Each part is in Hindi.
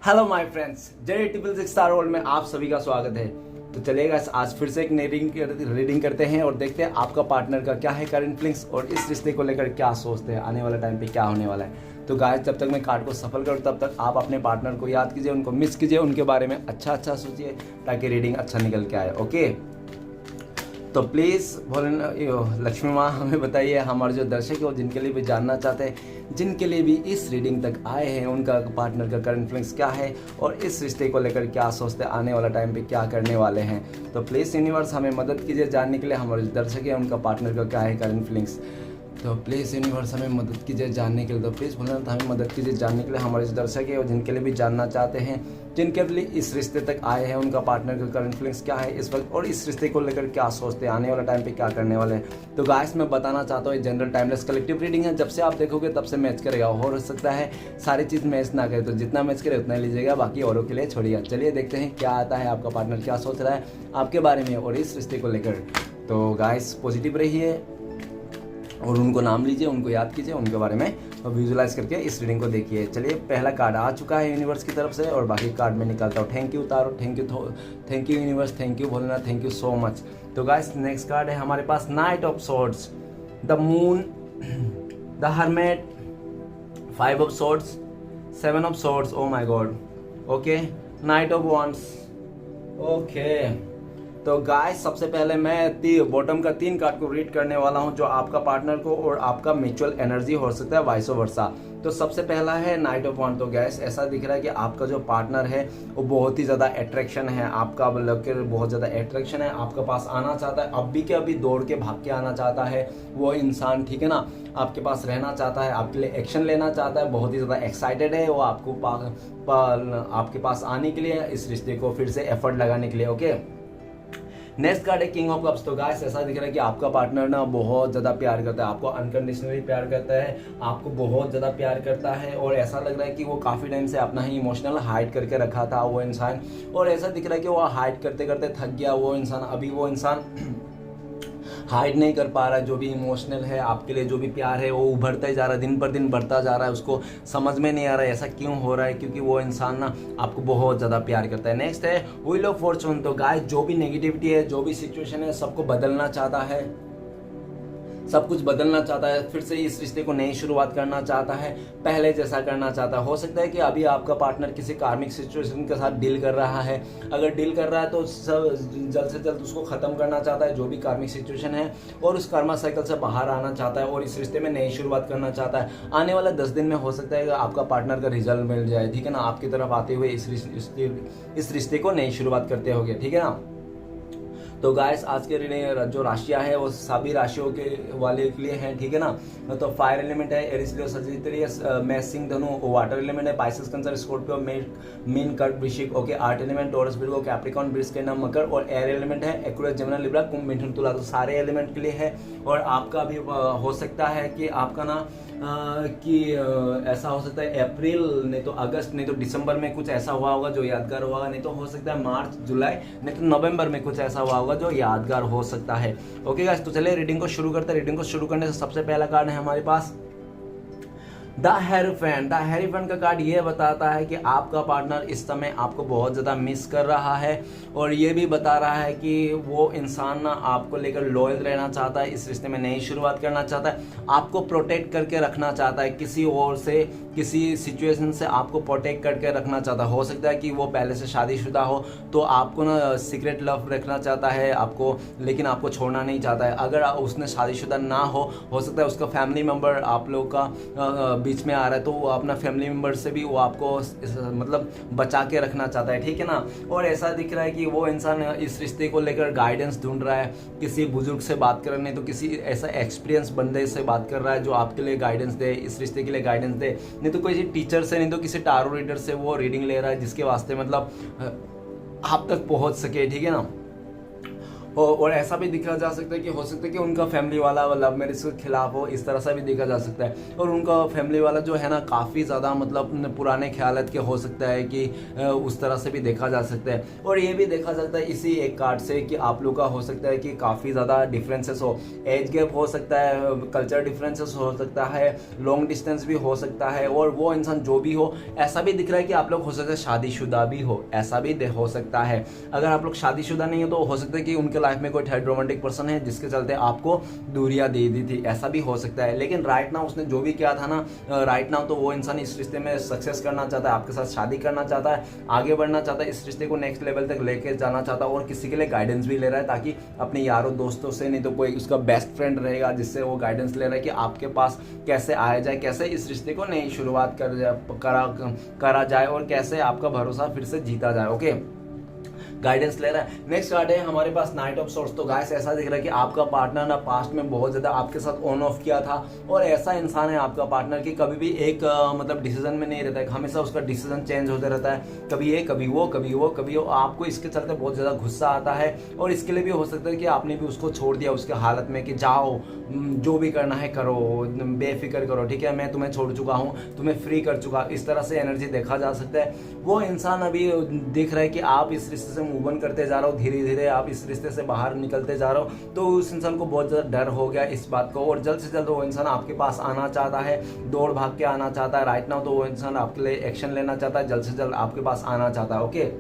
Hello my friends, JD triple six star world में आप सभी का स्वागत है। तो चलिएगा आज फिर से एक नई रीडिंग करते हैं और देखते हैं आपका पार्टनर का क्या है करंट फीलिंग्स और इस रिश्ते को लेकर क्या सोचते हैं, आने वाले टाइम पे क्या होने वाला है। तो गाइस, जब तक मैं कार्ड को सफल करूँ तब तक आप अपने पार्टनर को याद कीजिए, उनको मिस कीजिए, उनके बारे में अच्छा सोचिए ताकि रीडिंग अच्छा निकल के आए। ओके, तो प्लीज़ लक्ष्मी माँ हमें बताइए, हमारे जो दर्शक है वो जिनके लिए भी जानना चाहते हैं, जिनके लिए भी इस रीडिंग तक आए हैं, उनका पार्टनर का करंट फीलिंग्स क्या है और इस रिश्ते को लेकर क्या सोचते हैं, आने वाला टाइम पे क्या करने वाले हैं। तो प्लीज़ यूनिवर्स हमें मदद कीजिए जानने के लिए हमारे जो दर्शक है उनका पार्टनर का क्या है करंट फीलिंग्स। तो प्लीज़ यूनिवर्स हमें मदद कीजिए जानने के लिए। तो प्लीज़ भोलेनाथ हमें मदद कीजिए जानने के लिए हमारे जो दर्शक है और जिनके लिए भी जानना चाहते हैं, जिनके लिए इस रिश्ते तक आए हैं, उनका पार्टनर का करंट फीलिंग्स क्या है इस वक्त और इस रिश्ते को लेकर क्या सोचते हैं, आने वाला टाइम पे क्या करने वाले हैं। तो गाइस, मैं बताना चाहता हूँ ये जनरल टाइमलेस कलेक्टिव रीडिंग है। जब से आप देखोगे तब से मैच करेगा, हो सकता है सारी चीज़ मैच ना करे, तो जितना मैच करे उतना लीजिएगा, बाकी औरों के लिए छोड़िएगा। चलिए देखते हैं क्या आता है, आपका पार्टनर क्या सोच रहा है आपके बारे में और इस रिश्ते को लेकर। तो गाइस, पॉजिटिव रहिए और उनको नाम लीजिए, उनको याद कीजिए, उनके बारे में विजुलाइज करके इस रीडिंग को देखिए। चलिए, पहला कार्ड आ चुका है यूनिवर्स की तरफ से और बाकी कार्ड में निकालता हूँ। Thank you tarot, thank you universe, thank you Bholenath, thank you so much. तो गाइस, नेक्स्ट कार्ड है हमारे पास knight of swords, the moon, the hermit, 5 of swords, 7 of swords. Oh my god. Okay, knight of wands. Okay, तो गाइस, सबसे पहले मैं बॉटम का 3 कार्ड को रीड करने वाला हूं जो आपका पार्टनर को और आपका म्यूचुअल एनर्जी हो सकता है वाइस वर्सा। तो सबसे पहला है नाइट ऑफ वॉन्ड। तो गाइस, ऐसा दिख रहा है कि आपका जो पार्टनर है वो बहुत ही ज़्यादा अट्रैक्शन है, आपका बहुत ज़्यादा अट्रैक्शन है, आपके पास आना चाहता है, अभी के अभी दौड़ के भाग के आना चाहता है वो इंसान, ठीक है ना। आपके पास रहना चाहता है, आपके लिए एक्शन लेना चाहता है, बहुत ही ज़्यादा एक्साइटेड है वो आपके पास आने के लिए, इस रिश्ते को फिर से एफर्ट लगाने के लिए। ओके, नेक्स्ट कार्ड है किंग ऑफ कप्स। तो गाइस, ऐसा दिख रहा है कि आपका पार्टनर ना बहुत ज़्यादा प्यार करता है, आपको अनकंडीशनली प्यार करता है, आपको बहुत ज़्यादा प्यार करता है और ऐसा लग रहा है कि वो काफ़ी टाइम से अपना ही इमोशनल हाइड करके रखा था वो इंसान, और ऐसा दिख रहा है कि वो हाइड करते करते थक गया वो इंसान। अभी वो इंसान हाइड नहीं कर पा रहा है, जो भी इमोशनल है आपके लिए, जो भी प्यार है वो उभरता ही जा रहा है, दिन पर दिन बढ़ता जा रहा है, उसको समझ में नहीं आ रहा है ऐसा क्यों हो रहा है, क्योंकि वो इंसान ना आपको बहुत ज़्यादा प्यार करता है। नेक्स्ट है व्हील ऑफ फॉर्चून। तो गाइस, जो भी नेगेटिविटी है, जो भी सिचुएशन है, सबको बदलना चाहता है, सब कुछ बदलना चाहता है, फिर से इस रिश्ते को नई शुरुआत करना चाहता है, पहले जैसा करना चाहता है। हो सकता है कि अभी आपका पार्टनर किसी कार्मिक सिचुएशन के साथ डील कर रहा है, अगर डील कर रहा है तो जल्द से जल्द उसको ख़त्म करना चाहता है जो भी कार्मिक सिचुएशन है, और उस कर्मा साइकिल से बाहर आना चाहता है और इस रिश्ते में नई शुरुआत करना चाहता है। आने वाले 10 दिन में हो सकता है कि आपका पार्टनर का रिजल्ट मिल जाए, ठीक है ना, आपकी तरफ आते हुए इस रिश्ते को नई शुरुआत करते होंगे, ठीक है ना। तो गाइस, आज के रीडिंग जो राशियां है वो सभी राशियों के वाले के लिए हैं, ठीक है ना। तो फायर एलिमेंट है एरिस लियो सजिटेरियस, मेष सिंह धनु। वाटर एलिमेंट है पाइसेस कैंसर स्कॉर्पियो मीन कर्क वृश्चिक। Okay, art element taurus Virgo Capricorn वृश्चिक मकर, और एयर एलिमेंट है एक्वेरियस जेमिनी लिब्रा कुंभ मिथुन तुला। तो सारे एलिमेंट के लिए है और आपका भी हो सकता है कि आपका ना ऐसा हो सकता है अप्रैल नहीं तो अगस्त नहीं तो दिसंबर में कुछ ऐसा हुआ होगा जो यादगार होगा, नहीं तो हो सकता है मार्च जुलाई नहीं तो नवंबर में कुछ ऐसा हुआ होगा जो यादगार हो सकता है। ओके गाइस, तो चलिए रीडिंग को शुरू करते हैं। रीडिंग को शुरू करने से सबसे पहला कार्ड है हमारे पास द हेरोफेंट। द हेरोफेंट का कार्ड ये बताता है कि आपका पार्टनर इस समय आपको बहुत ज़्यादा मिस कर रहा है और ये भी बता रहा है कि वो इंसान ना आपको लेकर लॉयल रहना चाहता है, इस रिश्ते में नई शुरुआत करना चाहता है, आपको प्रोटेक्ट करके रखना चाहता है, किसी और से किसी सिचुएशन से आपको प्रोटेक्ट करके रखना चाहता है। हो सकता है कि वो पहले से शादीशुदा हो तो आपको ना सीक्रेट लव रखना चाहता है आपको, लेकिन आपको छोड़ना नहीं चाहता है। अगर उसने शादीशुदा ना हो सकता है उसका फैमिली मेम्बर आप लोग का बीच में आ रहा है, तो वो अपना फैमिली मेम्बर से भी वो आपको मतलब बचा के रखना चाहता है, ठीक है ना। और ऐसा दिख रहा है कि वो इंसान इस रिश्ते को लेकर गाइडेंस ढूंढ रहा है, किसी बुजुर्ग से बात कर रहा है, नहीं तो किसी ऐसा एक्सपीरियंस बंदे से बात कर रहा है जो आपके लिए गाइडेंस दे, इस रिश्ते के लिए गाइडेंस दे, नहीं तो किसी टीचर से, नहीं तो किसी टारो रीडर से वो रीडिंग ले रहा है जिसके वास्ते मतलब आप तक पहुंच सके, ठीक है ना। और ऐसा भी देखा जा सकता है कि हो सकता है कि उनका फैमिली वाला लव मैरिज के खिलाफ हो, इस तरह से भी देखा जा सकता है। और उनका फैमिली वाला जो है ना काफ़ी ज़्यादा मतलब पुराने ख्यालात के हो सकता है कि उस तरह से भी देखा जा सकता है। और ये भी देखा सकता है इसी एक कार्ड से कि आप लोग का हो सकता है कि काफ़ी ज़्यादा डिफरेंसेस हो, एज गैप हो सकता है, कल्चर डिफरेंसेस हो सकता है, लॉन्ग डिस्टेंस भी हो सकता है। और वो इंसान जो भी हो, ऐसा भी दिख रहा है कि आप लोग हो सकता है शादीशुदा भी हो, ऐसा भी हो सकता है। अगर आप लोग शादीशुदा नहीं हो तो हो सकता है कि उनके लाइफ में कोई थर्ड रोमांटिक पर्सन है जिसके चलते आपको दूरियां दे दी थी, ऐसा भी हो सकता है। लेकिन राइट नाउ उसने जो भी किया था ना, राइट नाउ तो वो इंसान इस रिश्ते में सक्सेस करना चाहता है, आपके साथ शादी करना चाहता है, आगे बढ़ना चाहता है, इस रिश्ते को नेक्स्ट लेवल तक लेके जाना चाहता है। और किसी के लिए गाइडेंस भी ले रहा है, ताकि अपने यारों दोस्तों से, नहीं तो कोई उसका बेस्ट फ्रेंड रहेगा जिससे वो गाइडेंस ले रहा है कि आपके पास कैसे आया जाए, कैसे इस रिश्ते को नई शुरुआत करा जाए और कैसे आपका भरोसा फिर से जीता जाए। ओके, गाइडेंस ले रहा है। नेक्स्ट कार्ड है हमारे पास नाइट ऑफ सोर्स। तो गाइस ऐसा दिख रहा है कि आपका पार्टनर ना पास्ट में बहुत ज्यादा आपके साथ ऑन ऑफ किया था, और ऐसा इंसान है आपका पार्टनर कि कभी भी एक मतलब डिसीजन में नहीं रहता है, हमेशा उसका डिसीजन चेंज होता रहता है, कभी ये कभी वो कभी वो कभी वो। आपको इसके चलते बहुत ज्यादा गुस्सा आता है, और इसके लिए भी हो सकता है कि आपने भी उसको छोड़ दिया उसके हालत में कि जाओ जो भी करना है करो, बेफिक्र करो, ठीक है, मैं तुम्हें छोड़ चुका हूँ, तुम्हें फ्री कर चुका। इस तरह से एनर्जी देखा जा सकता है। वो इंसान अभी दिख रहा है कि आप इस रिश्ते से मूव ऑन करते जा रहे हो, धीरे धीरे आप इस रिश्ते से बाहर निकलते जा रहे हो। तो उस इंसान को बहुत ज़्यादा डर हो गया इस बात को, और जल्द से जल्द वो इंसान आपके पास आना चाहता है, दौड़ भाग के आना चाहता है। राइट नाउ तो वो इंसान आपके लिए एक्शन लेना चाहता है, जल्द से जल्द आपके पास आना चाहता है। ओके,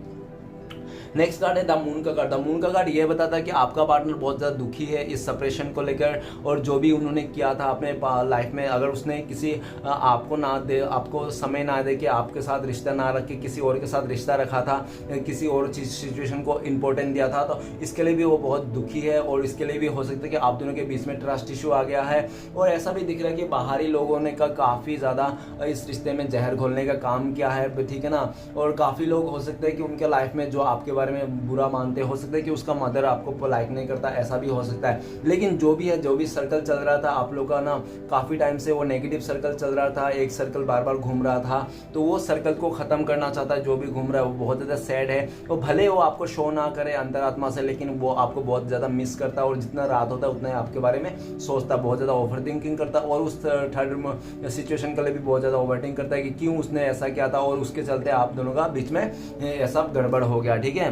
नेक्स्ट कार्ड है द मून का कार्ड। द मून का कार्ड ये बताता है कि आपका पार्टनर बहुत ज़्यादा दुखी है इस सेपरेशन को लेकर, और जो भी उन्होंने किया था अपने लाइफ में, अगर उसने किसी आपको समय ना दे के आपके साथ रिश्ता ना रख के किसी और के साथ रिश्ता रखा था, किसी और चीज सिचुएशन को इंपॉर्टेंट दिया था, तो इसके लिए भी वो बहुत दुखी है। और इसके लिए भी हो सकता है कि आप दोनों के बीच में ट्रस्ट इशू आ गया है। और ऐसा भी दिख रहा है कि बाहरी लोगों ने काफ़ी ज़्यादा इस रिश्ते में जहर घोलने का काम किया है, ठीक है ना। और काफ़ी लोग हो सकते हैं कि उनके लाइफ में जो आपके बारे में बुरा मानते, हो सकता है कि उसका मदर आपको लाइक नहीं करता, ऐसा भी हो सकता है। लेकिन जो भी है, जो भी सर्कल चल रहा था आप लोग का ना, काफ़ी टाइम से वो नेगेटिव सर्कल चल रहा था, एक सर्कल बार बार घूम रहा था, तो वो सर्कल को ख़त्म करना चाहता है। जो भी घूम रहा है वो बहुत ज़्यादा सैड है, और भले वो आपको शो ना करे अंतरात्मा से, लेकिन वो आपको बहुत ज़्यादा मिस करता है। और जितना रात होता है उतना ही आपके बारे में सोचता, बहुत ज़्यादा ओवर थिंकिंग करता है, और उस थर्ड सिचुएशन के लिए भी बहुत ज़्यादा ओवर थिंक करता है कि क्यों उसने ऐसा किया था, और उसके चलते आप दोनों का बीच में ऐसा गड़बड़ हो गया, ठीक है।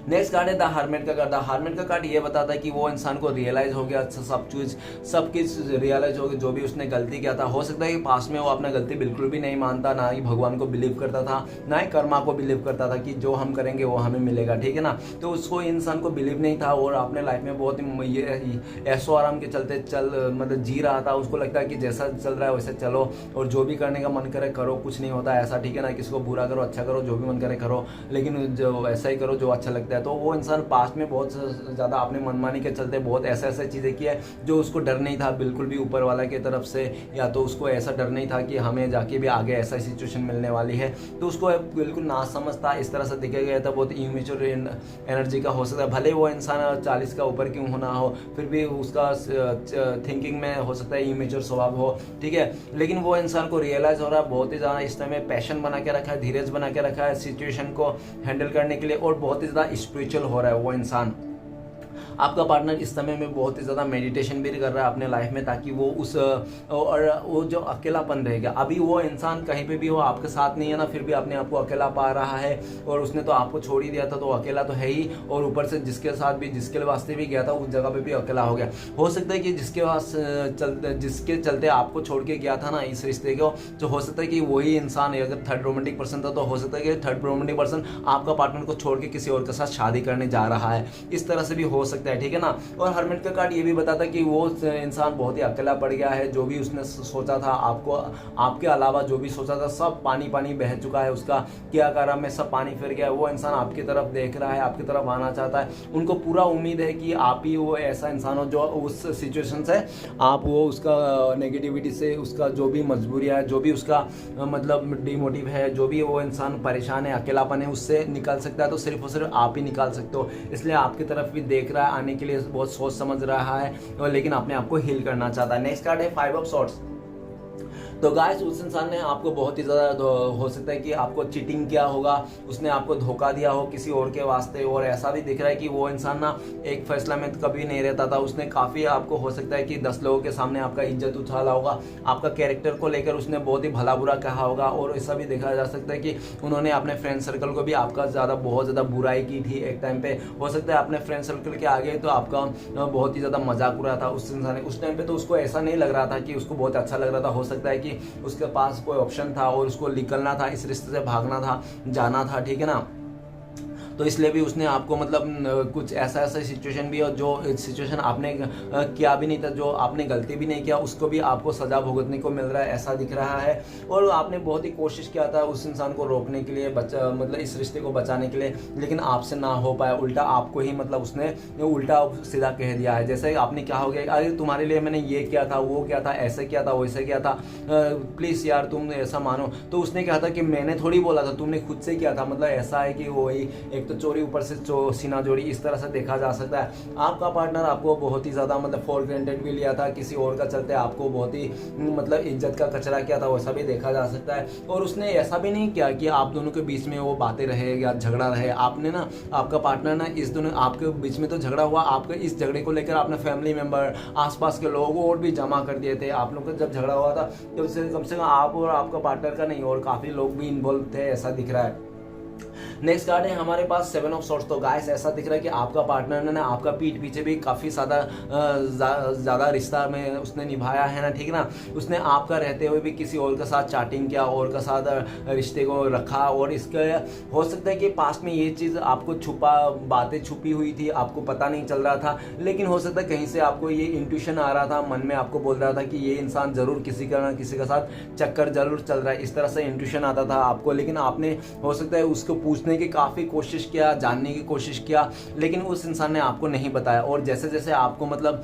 नेक्स्ट कार्ड है द हार्मेट का कार्ड। द हार्मेट का कार्ड ये बताता है कि वो इंसान को रियलाइज हो गया, सब कुछ रियलाइज हो गया, जो भी उसने गलती किया था। हो सकता है कि पास में वो अपना गलती बिल्कुल भी नहीं मानता, ना ही भगवान को बिलीव करता था, ना ही कर्मा को बिलीव करता था कि जो हम करेंगे वो हमें मिलेगा, ठीक है ना। तो उसको इंसान को बिलीव नहीं था, और अपने लाइफ में बहुत ही ऐसो आराम के चलते मतलब जी रहा था। उसको लगता है कि जैसा चल रहा है वैसे चलो, और जो भी करने का मन करे करो, कुछ नहीं होता ऐसा, ठीक है ना। किसी को बुरा करो, अच्छा करो, जो भी मन करे करो, लेकिन जो ऐसा ही करो जो अच्छा लगता है। तो वो इंसान पास्ट में बहुत ज़्यादा अपनी मनमानी के चलते बहुत ऐसे चीज़ें की है जो उसको डर नहीं था बिल्कुल भी ऊपर वाला की तरफ से, या तो उसको ऐसा डर नहीं था कि हमें जाके भी आगे ऐसा सिचुएशन मिलने वाली है, तो उसको बिल्कुल ना समझता, इस तरह से दिखा गया था। बहुत इमेच्योर एनर्जी का हो सकता है, भले वो इंसान 40 का ऊपर क्यों होना हो, फिर भी उसका थिंकिंग में हो सकता है इमेच्योर स्वभाव हो, ठीक है। लेकिन वो इंसान को रियलाइज हो रहा है, बहुत ही ज़्यादा इस समय पैशन बना के रखा है, धीरज बना के रखा है सिचुएशन को हैंडल करने के लिए, और बहुत ही ज़्यादा स्पिरिचुअल हो रहा है वो इंसान। आपका पार्टनर इस समय में बहुत ही ज़्यादा मेडिटेशन भी कर रहा है अपने लाइफ में, ताकि वो और वो जो अकेलापन रहेगा, अभी वो इंसान कहीं पे भी हो आपके साथ नहीं है ना, फिर भी अपने आप को अकेला पा रहा है, और उसने तो आपको छोड़ ही दिया था, तो अकेला तो है ही, और ऊपर से जिसके साथ भी, जिसके वास्ते भी गया था उस जगह पे भी अकेला हो गया। हो सकता है कि जिसके चलते आपको छोड़ के गया था ना इस रिश्ते को, तो हो सकता है कि वही इंसान, अगर थर्ड रोमांटिक पर्सन था, तो हो सकता है कि थर्ड रोमांटिक पर्सन आपका पार्टनर को छोड़ के किसी और के साथ शादी करने जा रहा है, इस तरह से भी हो सकता है, ठीक है ना। और हर्मिट का कार्ड ये भी बताता है कि वो इंसान बहुत ही अकेला पड़ गया है, जो भी उसने सोचा था, आपके अलावा जो भी सोचा था सब पानी पानी बह चुका है, उसका क्या करा में सब पानी फिर गया है। वो इंसान आपकी तरफ देख रहा है, आपकी तरफ आना चाहता है, उनको पूरा उम्मीद है कि आप ही वो ऐसा इंसान हो जो उस सिचुएशन से आप वो उसका नेगेटिविटी से, उसका जो भी मजबूरियाँ है, जो भी उसका मतलब डिमोटिव है, जो भी वो इंसान परेशान है, अकेलापन है, उससे निकाल सकता है, तो सिर्फ और सिर्फ आप ही निकाल सकते हो। इसलिए आपकी तरफ भी देख रहा है, आने के लिए बहुत सोच समझ रहा है, और लेकिन अपने आप को हील करना चाहता है। नेक्स्ट कार्ड है 5 ऑफ सॉर्ड्स। तो गाइस उस इंसान ने आपको बहुत ही ज़्यादा हो सकता है कि आपको चीटिंग किया होगा, उसने आपको धोखा दिया हो किसी और के वास्ते। और ऐसा भी दिख रहा है कि वो इंसान ना एक फैसला में कभी नहीं रहता था, उसने काफ़ी आपको हो सकता है कि 10 लोगों के सामने आपका इज्जत उछाला होगा, आपका कैरेक्टर को लेकर उसने बहुत ही भला बुरा कहा होगा। और ऐसा भी देखा जा सकता है कि उन्होंने अपने फ्रेंड सर्कल को भी आपका बहुत ज़्यादा बुराई की थी एक टाइम पे। हो सकता है अपने फ्रेंड सर्कल के आगे तो आपका बहुत ही ज़्यादा मजाक उड़ा था उस इंसान ने उस टाइम पे, तो उसको ऐसा नहीं लग रहा था कि उसको बहुत अच्छा लग रहा था। हो सकता है कि उसके पास कोई ऑप्शन था और उसको निकलना था, इस रिश्ते से भागना था, जाना था, ठीक है ना। तो इसलिए भी उसने आपको मतलब कुछ ऐसा सिचुएशन भी, और जो सिचुएशन आपने किया भी नहीं था, जो आपने गलती भी नहीं किया, उसको भी आपको सजा भुगतने को मिल रहा है, ऐसा दिख रहा है। और आपने बहुत ही कोशिश किया था उस इंसान को रोकने के लिए, मतलब इस रिश्ते को बचाने के लिए, लेकिन आपसे ना हो पाया। उल्टा आपको ही मतलब उसने उल्टा सीधा कह दिया है, जैसे आपने क्या हो गया, अरे तुम्हारे लिए मैंने ये किया था, वो किया था, ऐसे किया था, वैसे किया था, प्लीज़ यार तुम ऐसा मानो। तो उसने कहा था कि मैंने थोड़ी बोला था, तुमने खुद से किया था। मतलब ऐसा है कि वही एक तो चोरी ऊपर से सीना जोड़ी, इस तरह से देखा जा सकता है। आपका पार्टनर आपको बहुत ही ज़्यादा मतलब फॉर ग्रांटेड भी लिया था, किसी और का चलते आपको बहुत ही मतलब इज्जत का कचरा किया था, वैसा भी देखा जा सकता है। और उसने ऐसा भी नहीं किया कि आप दोनों के बीच में वो बातें रहे या झगड़ा रहे। आपने ना, आपका पार्टनर ना, इस दोनों आपके बीच में तो झगड़ा हुआ, आपके इस झगड़े को लेकर आपने फैमिली मेम्बर, आसपास के लोग और भी जमा कर दिए थे। आप लोग का जब झगड़ा हुआ था तो उससे कम से कम आप और आपका पार्टनर का नहीं, और काफ़ी लोग भी इन्वॉल्व थे, ऐसा दिख रहा है। नेक्स्ट कार्ड है हमारे पास 7 ऑफ सॉर्ड्स। तो गाइस ऐसा दिख रहा है कि आपका पार्टनर ने ना आपका पीठ पीछे भी काफ़ी ज़्यादा रिश्ता में उसने निभाया है ना, ठीक है ना। उसने आपका रहते हुए भी किसी और के साथ चैटिंग किया, और के साथ रिश्ते को रखा। और इसके हो सकता है कि पास्ट में ये चीज़ आपको बातें छुपी हुई थी, आपको पता नहीं चल रहा था, लेकिन हो सकता है कहीं से आपको ये इंट्यूशन आ रहा था, मन में आपको बोल रहा था कि ये इंसान ज़रूर किसी का ना किसी के साथ चक्कर जरूर चल रहा है, इस तरह से इंट्यूशन आता था आपको। लेकिन आपने हो सकता है उसको पूछने की काफ़ी कोशिश किया, जानने की कोशिश किया, लेकिन उस इंसान ने आपको नहीं बताया। और जैसे जैसे आपको मतलब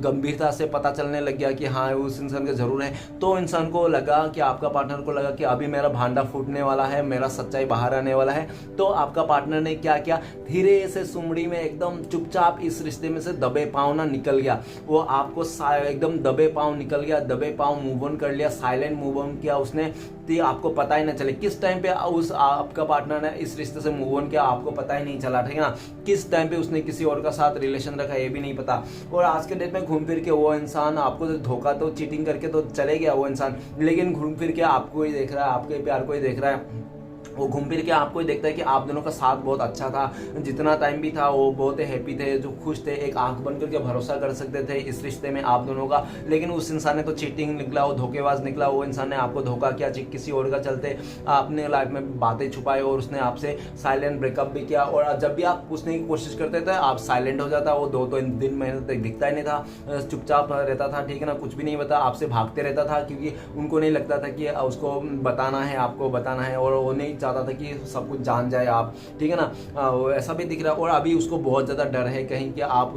गंभीरता से पता चलने लग गया कि हाँ उस इंसान का ज़रूर है, तो इंसान को लगा कि आपका पार्टनर को लगा कि अभी मेरा भांडा फूटने वाला है, मेरा सच्चाई बाहर आने वाला है। तो आपका पार्टनर ने क्या किया, धीरे से सुमड़ी में एकदम चुपचाप इस रिश्ते में से दबे पाँव ना निकल गया। वो आपको एकदम दबे पाँव निकल गया, दबे पाँव मूव ऑन कर लिया, साइलेंट मूव ऑन किया उसने, तो आपको पता ही ना चले किस टाइम पे उस आपका पार्टनर ने इस रिश्ते से मूव ऑन किया, आपको पता ही नहीं चला, ठीक है ना। किस टाइम पे उसने किसी और का साथ रिलेशन रखा ये भी नहीं पता। और आज के डेट में घूम फिर के वो इंसान आपको धोखा, तो चीटिंग करके तो चले गया वो इंसान, लेकिन घूम फिर के आपको ही देख रहा है, आपके प्यार को ही देख रहा है। वो घूम फिर के आपको ही देखता है कि आप दोनों का साथ बहुत अच्छा था, जितना टाइम भी था वो बहुत हैप्पी थे, जो खुश थे, एक आंख बंद करके भरोसा कर सकते थे इस रिश्ते में आप दोनों का। लेकिन उस इंसान ने तो चीटिंग निकला, वो धोखेबाज निकला, वो इंसान ने आपको धोखा किया, किसी और का चलते आपने लाइफ में बातें छुपाई, और उसने आपसे साइलेंट ब्रेकअप भी किया। और जब भी आप पूछने की कोशिश करते थे आप साइलेंट हो जाता, वो 2-3 दिन महीने तक दिखता ही नहीं था, चुपचाप रहता था, ठीक है ना, कुछ भी नहीं बता, आपसे भागते रहता था, क्योंकि उनको नहीं लगता था कि उसको बताना है, आपको बताना है, और वो नहीं चाहता था कि सब कुछ जान जाए आप, ठीक है ना। ऐसा भी दिख रहा है। और अभी उसको बहुत ज़्यादा डर है कहीं कि आप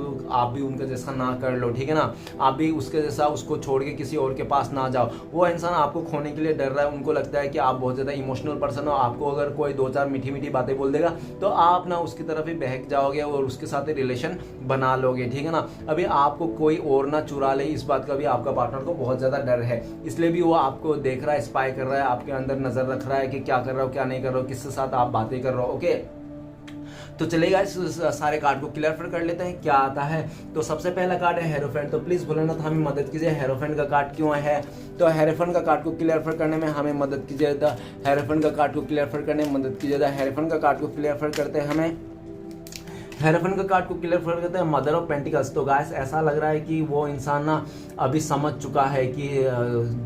भी उनका जैसा ना कर लो, ठीक है ना, आप भी उसके जैसा उसको छोड़ के किसी और के पास ना जाओ। वो इंसान आपको खोने के लिए डर रहा है, उनको लगता है कि आप बहुत ज़्यादा इमोशनल पर्सन हो, आपको अगर कोई 2-4 मीठी मीठी बातें बोल देगा तो आप ना उसकी तरफ ही बहक जाओगे और उसके साथ ही रिलेशन बना लोगे, ठीक है ना। अभी आपको कोई और ना चुरा ले, इस बात का भी आपका पार्टनर को बहुत ज़्यादा डर है, इसलिए भी वो आपको देख रहा है, स्पाई कर रहा है, आपके अंदर नज़र रख रहा है कि क्या कर रहा हो, क्या नहीं कर रहा हो, किसके साथ आप बातें कर रहे हो, ओके। तो चलेगा इस सारे कार्ड को क्लियर कर लेते हैं क्या आता है। तो सबसे पहला कार्ड है हेरोफेंट। तो प्लीज भोलेनाथ हमें मदद कीजिए, हेरोफेंट का कार्ड क्यों है। तो हेरोफेंट का कार्ड को क्लियर करने में हमें मदद कीजिए, हेरोफेंट का कार्ड को क्लियर करने में मदद कीजिए। हेरोफेंट का कार्ड को क्लियर करते हैं हमें, हेरोफेंट का कार्ड को क्लियर करते हैं मदर ऑफ पेंटिकल्स। तो गाइस ऐसा लग रहा है कि वो इंसान ना अभी समझ चुका है कि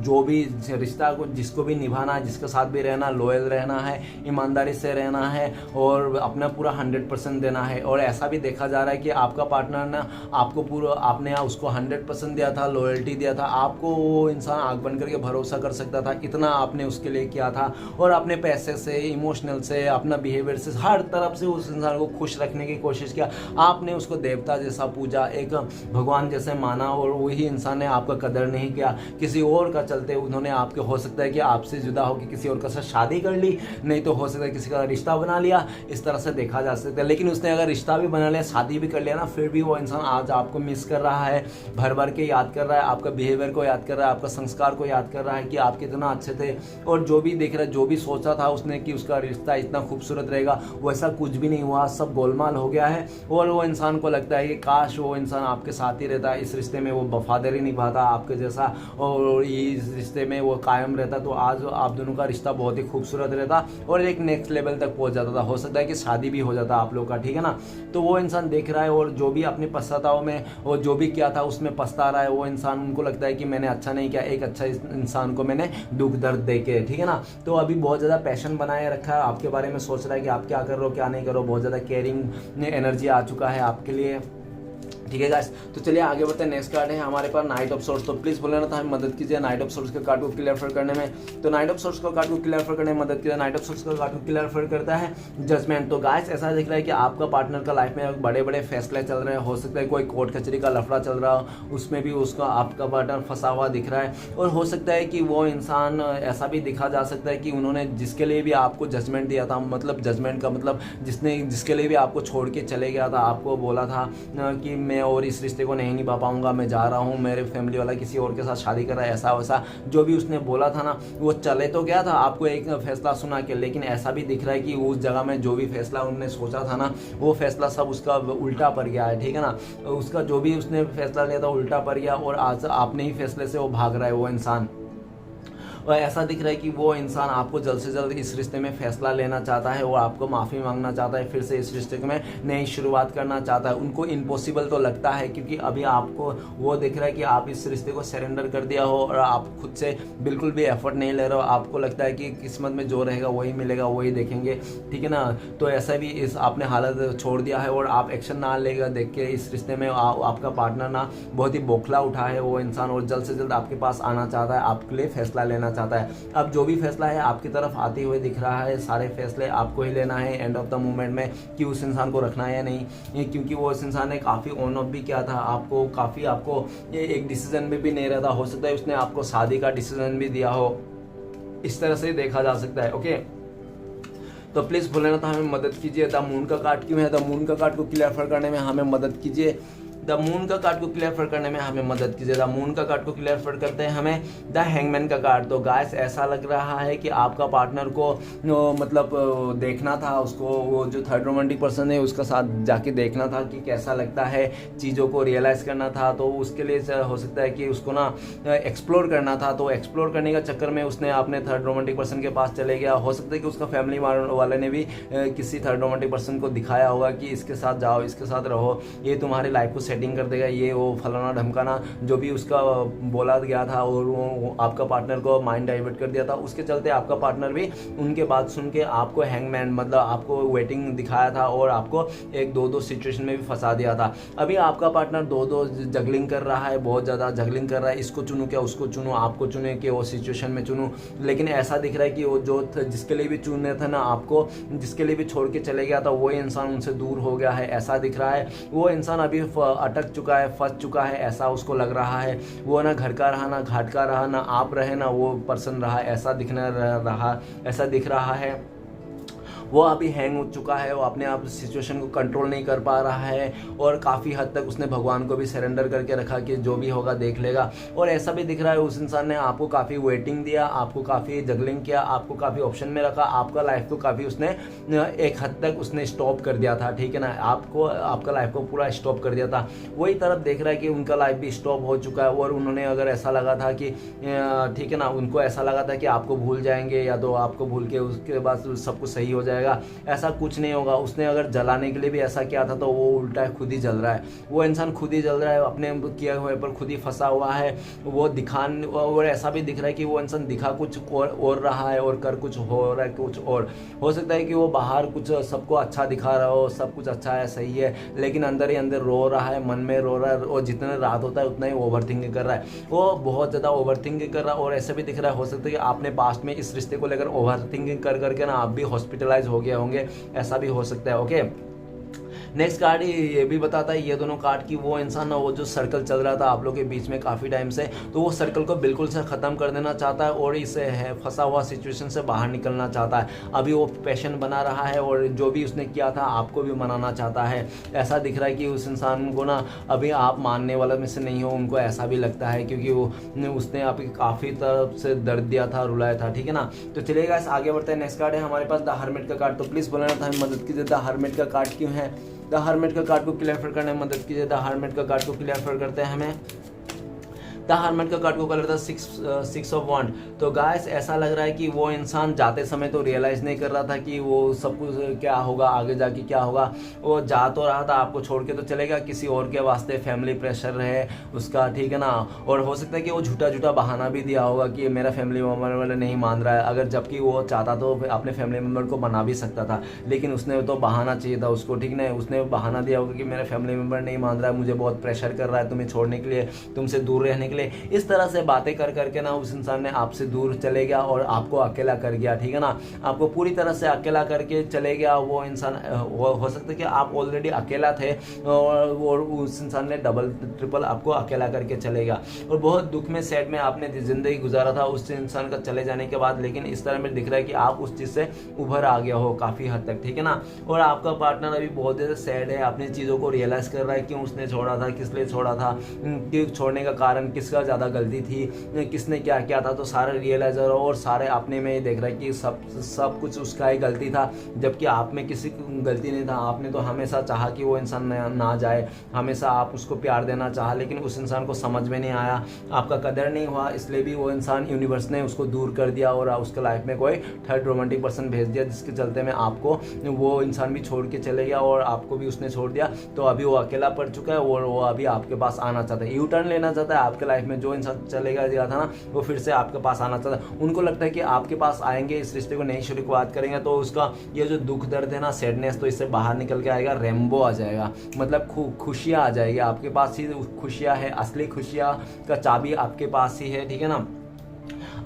जो भी रिश्ता को जिसको भी निभाना है, जिसके साथ भी रहना, लॉयल रहना है, ईमानदारी से रहना है और अपना पूरा 100% देना है। और ऐसा भी देखा जा रहा है कि आपका पार्टनर ना आपको पूरा, आपने उसको 100% दिया था, लॉयल्टी दिया था, आपको वो इंसान आग बन करके भरोसा कर सकता था, इतना आपने उसके लिए किया था। और अपने पैसे से, इमोशनल से, अपना बिहेवियर से, हर तरफ से उस इंसान को खुश रखने की कोशिश कोशिश किया, आपने उसको देवता जैसा पूजा, एक भगवान जैसे माना, और वही इंसान ने आपका कदर नहीं किया, किसी और का चलते उन्होंने आपके, हो सकता है कि आपसे जुदा होकर किसी और का साथ शादी कर ली, नहीं तो हो सकता है किसी का रिश्ता बना लिया, इस तरह से देखा जा सकता है। लेकिन उसने अगर रिश्ता भी बना लिया, शादी भी कर लिया ना, फिर भी वो इंसान आज आपको मिस कर रहा है, भर भर के याद कर रहा है, आपका बिहेवियर को याद कर रहा है, आपका संस्कार को याद कर रहा है कि आप कितना अच्छे थे, और जो भी देख रहा है, जो भी सोचा था उसने कि उसका रिश्ता इतना खूबसूरत रहेगा, वैसा कुछ भी नहीं हुआ, सब गोलमाल हो गया है। और वो इंसान को लगता है कि काश वो इंसान आपके साथ ही रहता, इस रिश्ते में वो वफादारी निभाता आपके जैसा, और इस रिश्ते में वो कायम रहता, तो आज आप दोनों का रिश्ता बहुत ही खूबसूरत रहता और एक नेक्स्ट लेवल तक पहुंच जाता था, हो सकता है कि शादी भी हो जाता आप लोग का, ठीक है ना। तो वो इंसान देख रहा है और जो भी अपनी पश्चाताओं में और जो भी किया था उसमें पछता रहा है। वो इंसान, उनको लगता है कि मैंने अच्छा नहीं किया, एक अच्छा इंसान को मैंने दुख दर्द दे के, ठीक है ना। तो अभी बहुत ज़्यादा पैशन बनाए रखा है, आपके बारे में सोच रहा है कि आप क्या कर रहे हो क्या नहीं करो, बहुत ज़्यादा केयरिंग एनर्जी आ चुका है आपके लिए, ठीक है गाइस। तो चलिए आगे बढ़ते हैं। नेक्स्ट कार्ड है हमारे पास नाइट ऑफ सोर्ड्स। तो प्लीज बोले ना, तो हमें मदद कीजिए नाइट ऑफ सोर्ड्स के कार्ड को क्लियर करने में। तो नाइट ऑफ सोर्ड्स का कार्ड को क्लियर करने में मदद कीजिए। नाइट ऑफ सोर्ड्स का कार्ड को क्लियर करता है जजमेंट। तो गाइस ऐसा दिख रहा है कि आपका पार्टनर का लाइफ में बड़े बड़े फैसले चल रहे हैं, हो सकता है कोई कोर्ट कचहरी का लफड़ा चल रहा हो, उसमें भी उसका आपका पार्टनर फंसा हुआ दिख रहा है। और हो सकता है कि वो इंसान, ऐसा भी दिखा जा सकता है कि उन्होंने जिसके लिए भी आपको जजमेंट दिया था, मतलब जजमेंट का मतलब जिसके लिए भी आपको छोड़ के चले गया था, आपको बोला था कि मैं और इस रिश्ते को नहीं निभा पाऊंगा, मैं जा रहा हूँ, मेरे फैमिली वाला किसी और के साथ शादी कर रहा है, ऐसा वैसा जो भी उसने बोला था ना, वो चले तो गया था आपको एक फैसला सुना के, लेकिन ऐसा भी दिख रहा है कि उस जगह में जो भी फैसला उन्होंने सोचा था ना, वो फैसला सब उसका उल्टा पड़ गया है, ठीक है ना। उसका जो भी उसने फैसला लिया था उल्टा पड़ गया, और आज आपने ही फैसले से वो भाग रहा है वो इंसान। और ऐसा दिख रहा है कि वो इंसान आपको जल्द से जल्द इस रिश्ते में फैसला लेना चाहता है और आपको माफ़ी मांगना चाहता है, फिर से इस रिश्ते में नई शुरुआत करना चाहता है। उनको इम्पॉसिबल तो लगता है, क्योंकि अभी आपको वो दिख रहा है कि आप इस रिश्ते को सरेंडर कर दिया हो और आप खुद से बिल्कुल भी एफर्ट नहीं ले रहे हो। आपको लगता है कि किस्मत में जो रहेगा वही मिलेगा, वही देखेंगे, ठीक है ना। तो ऐसा भी इस आपने हालत छोड़ दिया है और आप एक्शन ना लेगा देख के इस रिश्ते में आपका पार्टनर ना बहुत ही बौखला उठा है वो इंसान, और जल्द से जल्द आपके पास आना चाहता है, आपके लिए फैसला लेना चाहता है। अब जो भी फैसला है आपकी तरफ आते हुए दिख रहा है, सारे फैसले आपको ही लेना है एंड ऑफ द मोमेंट में, कि उस इंसान को रखना है या नहीं, क्योंकि वो उस इंसान ने काफ़ी ऑन ऑफ भी किया था आपको, काफ़ी आपको ये एक डिसीजन में भी नहीं रहता, हो सकता है उसने आपको शादी का डिसीजन भी दिया हो, इस तरह से देखा जा सकता है। ओके, तो प्लीज़ बोले ना, तो हमें मदद कीजिए। द मून का कार्ड क्यों है, द मून का कार्ड को क्लियर करने में हमें मदद कीजिए। द मून का कार्ड को क्लियर करने में हमें मदद कीजिए। द मून का कार्ड को क्लियर करते हैं हमें द हैंगमैन का कार्ड। तो गाइस ऐसा लग रहा है कि आपका पार्टनर को मतलब देखना था उसको, वो जो थर्ड रोमांटिक पर्सन है उसका साथ जाके देखना था कि कैसा लगता है, चीज़ों को रियलाइज़ करना था। तो उसके लिए हो सकता है कि उसको ना एक्सप्लोर करना था, तो एक्सप्लोर करने का चक्कर में उसने अपने थर्ड रोमांटिक पर्सन के पास चले गया। हो सकता है कि उसका फैमिली वाले ने भी किसी थर्ड रोमांटिक पर्सन को दिखाया होगा कि इसके साथ जाओ, इसके साथ रहो, ये तुम्हारी लाइफ को सेटिंग कर देगा, ये वो फलाना ढमकाना जो भी उसका बोला गया था, और वो आपका पार्टनर को माइंड डाइवर्ट कर दिया था। उसके चलते आपका पार्टनर भी उनके बात सुन के आपको हैंगमैन मतलब आपको वेटिंग दिखाया था और आपको एक दो सिचुएशन में भी फंसा दिया था। अभी आपका पार्टनर दो जगलिंग कर रहा है, बहुत ज़्यादा जगलिंग कर रहा है, इसको चुनूं क्या उसको चुनूं, आपको चुने कि वो सिचुएशन में चुनूं। लेकिन ऐसा दिख रहा है कि वो जो जिसके लिए भी चुनने थे ना आपको, जिसके लिए भी छोड़ के चले गया था, वो इंसान उनसे दूर हो गया है, ऐसा दिख रहा है। वो इंसान अभी अटक चुका है, फंस चुका है, ऐसा उसको लग रहा है। वो ना घर का रहा, ना घाट का रहा, ना आप रहे, ना वो पर्सन रहा, ऐसा दिख रहा है। वो अभी हैंग हो चुका है, वो अपने आप सिचुएशन को कंट्रोल नहीं कर पा रहा है, और काफ़ी हद तक उसने भगवान को भी सरेंडर करके रखा कि जो भी होगा देख लेगा। और ऐसा भी दिख रहा है उस इंसान ने आपको काफ़ी वेटिंग दिया, आपको काफ़ी जगलिंग किया, आपको काफ़ी ऑप्शन में रखा, आपका लाइफ को काफ़ी उसने एक हद तक उसने स्टॉप कर दिया था, ठीक है ना, आपका लाइफ को पूरा स्टॉप कर दिया था। वही तरफ देख रहा है कि उनका लाइफ भी स्टॉप हो चुका है, और उन्होंने अगर ऐसा लगा था कि ठीक है ना, उनको ऐसा लगा था कि आपको भूल जाएंगे, या तो आपको भूल के उसके बाद सब कुछ सही हो जाएगा, ऐसा कुछ नहीं होगा। उसने अगर जलाने के लिए भी ऐसा किया था तो वो उल्टा खुद ही जल रहा है, वो इंसान खुद ही जल रहा है, अपने किए हुए पर खुद ही फंसा हुआ है। वो दिखान, और ऐसा भी दिख रहा है कि वो इंसान दिखा कुछ और रहा है और कर कुछ हो रहा है कुछ और। हो सकता है कि वो बाहर कुछ सबको अच्छा दिखा रहा हो, सब कुछ अच्छा है, सही है, लेकिन अंदर ही अंदर रो रहा है, मन में रो रहा है, और जितना रात होता है उतना ही ओवर थिंकिंग कर रहा है, वो बहुत ज़्यादा ओवर थिंकिंग कर रहा है। और ऐसा भी दिख रहा है, हो सकता है कि आपने पास्ट में इस रिश्ते को लेकर ओवर थिंकिंग कर करके ना आप भी हॉस्पिटलाइज हो गया होंगे, ऐसा भी हो सकता है। ओके, नेक्स्ट कार्ड ये भी बताता है, ये दोनों कार्ड की वो इंसान ना, वो जो सर्कल चल रहा था आप लोग के बीच में काफ़ी टाइम से, तो वो सर्कल को बिल्कुल से ख़त्म कर देना चाहता है और इस फंसा हुआ सिचुएशन से बाहर निकलना चाहता है। अभी वो पैशन बना रहा है और जो भी उसने किया था आपको भी मनाना चाहता है। ऐसा दिख रहा है कि उस इंसान को ना अभी आप मानने वाले में से नहीं हो, उनको ऐसा भी लगता है, क्योंकि वो उसने आपकी काफ़ी तरफ से दर्द दिया था, रुलाया था, ठीक है ना। तो चलिए गाइस आगे बढ़ते हैं। नेक्स्ट कार्ड है हमारे पास द हर्मिट का कार्ड। तो प्लीज़ बोलना था हमें मदद कीजिए, द हर्मिट का कार्ड क्यों है, द हर्मिट का कार्ड को क्लियर करने में मदद कीजिए, द हर्मिट का कार्ड को क्लियर करते हैं हमें। द हर्मिट का कार्ड को कलर था सिक्स ऑफ वॉन्ड। तो गाइस ऐसा लग रहा है कि वो इंसान जाते समय तो रियलाइज़ नहीं कर रहा था कि वो सब कुछ क्या होगा, आगे जाके क्या होगा। वो जा तो रहा था, आपको छोड़ के तो चलेगा, किसी और के वास्ते फैमिली प्रेशर रहे उसका, ठीक है ना। और हो सकता है कि वो झूठा बहाना भी दिया होगा कि मेरा फैमिली मेम्बर वाले नहीं मान रहा है, अगर जबकि वो चाहता तो अपने फैमिली मेम्बर को मना भी सकता था, लेकिन उसने तो बहाना चाहिए था उसको, ठीक ना। उसने बहाना दिया होगा कि मेरा फैमिली मेम्बर नहीं मान रहा है, मुझे बहुत प्रेशर कर रहा है तुम्हें छोड़ने के लिए, तुमसे दूर रहने के लिए। इस तरह से बातें कर करके ना उस इंसान ने आपसे दूर चले गया और आपको अकेला कर गया, ठीक है ना। आपको पूरी तरह से अकेला करके चले गया वो इंसान। हो सकता है कि आप ऑलरेडी अकेला थे और उस इंसान ने डबल ट्रिपल आपको अकेला करके चले गया और बहुत दुख में, सैड में आपने जिंदगी गुजारा था उस इंसान का चले जाने के बाद। लेकिन इस तरह में दिख रहा है कि आप उस चीज़ से उभर आ गया हो काफ़ी हद तक, ठीक है ना। और आपका पार्टनर अभी बहुत ज़्यादा सैड है, अपनी चीज़ों को रियलाइज़ कर रहा है, क्यों उसने छोड़ा था, किस लिए छोड़ा था, कि छोड़ने का कारण किसका ज़्यादा गलती थी, किसने क्या किया था। तो सारे रियलाइजर और सारे अपने में ही देख रहे हैं कि सब कुछ उसका ही गलती था, जबकि आप में किसी की गलती नहीं था। आपने तो हमेशा चाहा कि वो इंसान ना जाए, हमेशा आप उसको प्यार देना चाहा, लेकिन उस इंसान को समझ में नहीं आया, आपका कदर नहीं हुआ, इसलिए भी वो इंसान, यूनिवर्स ने उसको दूर कर दिया और उसके लाइफ में कोई थर्ड रोमांटिक पर्सन भेज दिया, जिसके चलते में आपको वो इंसान भी छोड़ के चले गया और आपको भी उसने छोड़ दिया। तो अभी वो अकेला पड़ चुका है और वो अभी आपके पास आना चाहता है, यू टर्न लेना चाहता है आपके लाइफ में। जो इंसान चलेगा गया था ना, वो फिर से आपके पास आना चाहता है। उनको लगता है कि आपके पास आएंगे, इस रिश्ते को नई शुरुआत करेंगे, तो उसका ये जो दुख दर्द है ना, सैडनेस, तो इससे बाहर निकल के आएगा, रेम्बो आ जाएगा, मतलब खुशियाँ आ जाएगी आपके पास ही। खुशियाँ है, असली खुशियाँ का चाबी आपके पास ही है, ठीक है ना।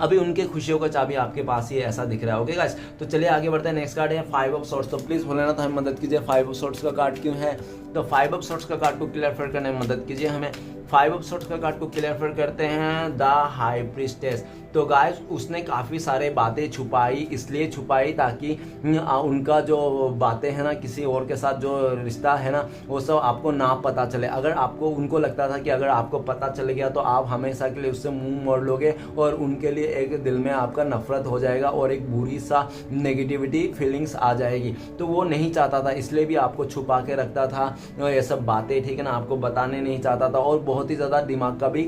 अभी उनके खुशियों का चाबी आपके पास ही है, ऐसा दिख रहा है। ओके गाइस, तो चलिए आगे बढ़ते हैं। नेक्स्ट कार्ड है 5 ऑफ सॉर्ड्स। तो प्लीज बोलना था हमें मदद कीजिए, 5 ऑफ सॉर्ड्स का कार्ड क्यों है। तो 5 ऑफ सॉर्ड्स का कार्ड को क्लियर करने में मदद कीजिए हमें। 5 ऑफ सॉर्ड्स का कार्ड को क्लियर करते हैं द हाई प्रीस्टेस। तो गाइस उसने काफ़ी सारे बातें छुपाई, इसलिए छुपाई ताकि उनका जो बातें हैं ना, किसी और के साथ जो रिश्ता है ना, वो सब आपको ना पता चले। अगर आपको, उनको लगता था कि अगर आपको पता चल गया तो आप हमेशा के लिए उससे मुंह मोड़ लोगे और उनके लिए एक दिल में आपका नफरत हो जाएगा और एक बुरी सा नेगेटिविटी फीलिंग्स आ जाएगी। तो वो नहीं चाहता था, इसलिए भी आपको छुपा के रखता था ये सब बातें, ठीक है ना, आपको बताने नहीं चाहता था और बहुत ही ज़्यादा दिमाग का भी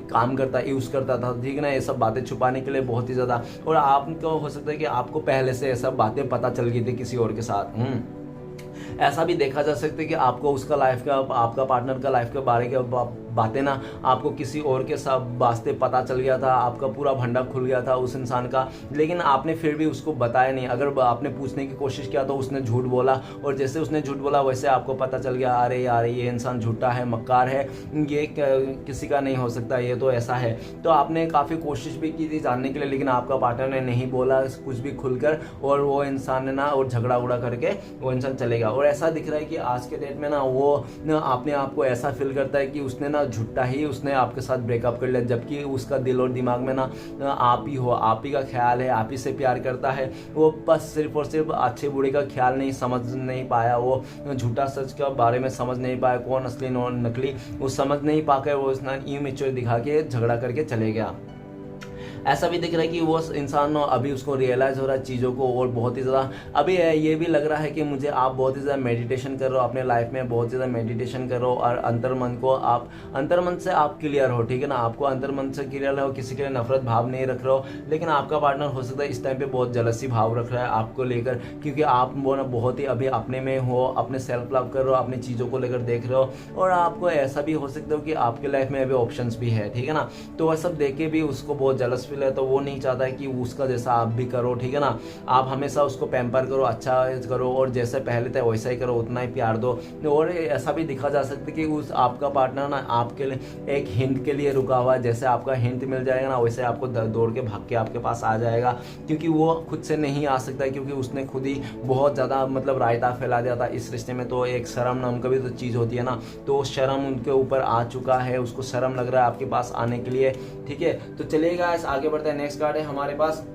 काम करता, यूज़ करता था, ठीक है ना, ये सब बातें छुपाने के लिए बहुत ही ज़्यादा। और आपको हो सकता है कि आपको पहले से ये सब बातें पता चल गई थी किसी और के साथ। ऐसा भी देखा जा सकता है कि आपको उसका लाइफ का, आपका पार्टनर का लाइफ के बारे के बातें ना आपको किसी और के साथ वास्ते पता चल गया था, आपका पूरा भंडा खुल गया था उस इंसान का, लेकिन आपने फिर भी उसको बताया नहीं। अगर आपने पूछने की कोशिश किया तो उसने झूठ बोला और जैसे उसने झूठ बोला वैसे आपको पता चल गया, अरे यार ये इंसान झूठा है, मक्कार है, ये किसी का नहीं हो सकता, ये तो ऐसा है। तो आपने काफ़ी कोशिश भी की थी जानने के लिए, लेकिन आपका पार्टनर ने नहीं बोला कुछ भी खुलकर और वो इंसान ने ना और झगड़ा उगड़ा करके वो इंसान चलेगा। और ऐसा दिख रहा है कि आज के डेट में ना वो अपने आप को ऐसा फील करता है कि उसने ना झूठा ही उसने आपके साथ ब्रेकअप कर लिया, जबकि उसका दिल और दिमाग में ना आप ही हो, आप ही का ख्याल है, आप ही से प्यार करता है। वो बस सिर्फ और सिर्फ अच्छे बुरे का ख्याल नहीं समझ नहीं पाया, वो झूठा सच के बारे में समझ नहीं पाया, कौन असली कौन नकली वो समझ नहीं पाकर वो इमेच्योर दिखा के झगड़ा करके चले गया। ऐसा भी दिख रहा है कि वो इंसान अभी उसको रियलाइज़ हो रहा है चीज़ों को और बहुत ही ज़्यादा अभी ये भी लग रहा है कि मुझे आप बहुत ही ज़्यादा मेडिटेशन कर रहे हो अपने लाइफ में, बहुत ज़्यादा मेडिटेशन कर रहे हो और अंतर्मन को आप अंतर्मन से आप क्लियर हो, ठीक है ना, आपको अंतर्मन से क्लियर हो, किसी के लिए नफरत भाव नहीं रख रहे हो। लेकिन आपका पार्टनर हो सकता है इस टाइम पे बहुत जलसी भाव रख रहा है आपको लेकर, क्योंकि आप वो ना बहुत ही अभी अपने में हो, अपने सेल्फ लव कर रहे हो, अपनी चीज़ों को लेकर देख रहे हो और आपको ऐसा भी हो सकता है कि आपके लाइफ में अभी ऑप्शंस भी है, ठीक है ना। तो वह सब देख के भी उसको बहुत जलस सक्सेसफुल है तो वो नहीं चाहता है कि उसका जैसा आप भी करो, ठीक है ना। आप हमेशा उसको पैम्पर करो, अच्छा करो और जैसे पहले थे वैसा ही करो, उतना ही प्यार दो। और ऐसा भी दिखा जा सकता है कि उस आपका पार्टनर ना आपके लिए एक हिंट के लिए रुका हुआ है, जैसे आपका हिंट मिल जाएगा ना वैसे आपको दौड़ के भाग के आपके पास आ जाएगा, क्योंकि वो खुद से नहीं आ सकता है, क्योंकि उसने खुद ही बहुत ज़्यादा मतलब रायता फैला दिया था इस रिश्ते में। तो एक शर्म नाम का भी तो चीज़ होती है ना, तो शर्म उनके ऊपर आ चुका है, उसको शर्म लग रहा है आपके पास आने के लिए, ठीक है। तो चलिएगा आगे बढ़ते हैं। नेक्स्ट कार्ड है हमारे पास